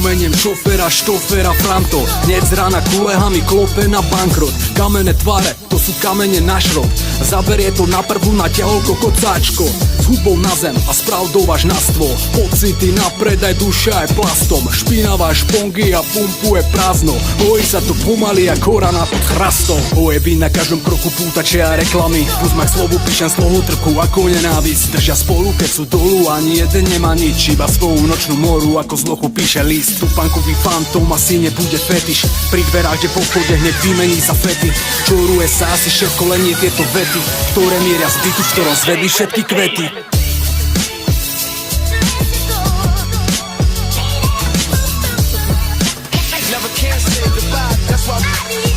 Spomeniem šoféra, štoféra Franto, hneď z rána kulehami klope na bankrot. Kamenné tvare, to sú kamene na šrot. Zaberie to na prvú na ťaholko kocáčko. S hudbou na zem a s pravdou až na stôl. Pocity na predaj, duša aj plastom. Špinavá špongy a pumpuje prázdno. Bojí sa to pomaly jak korana pod chrastom. Ojeby na každom kroku pútače a reklamy. Plus k slovu píšem slohotrku ako nenávisť. Držia spolu keď sú dolu, ani jeden nemá nič. Iba svoju nočnú moru ako z lochu píše list. Tupankový fantom asi nebude fetiš. Pri dverách, kde po vchode hneď vymení sa fety. Čoruje sa asi šéf kolenie tieto vety, ktoré mieria z bytu, v ktorom zvedli všetky kvety. Never can say goodbye, that's why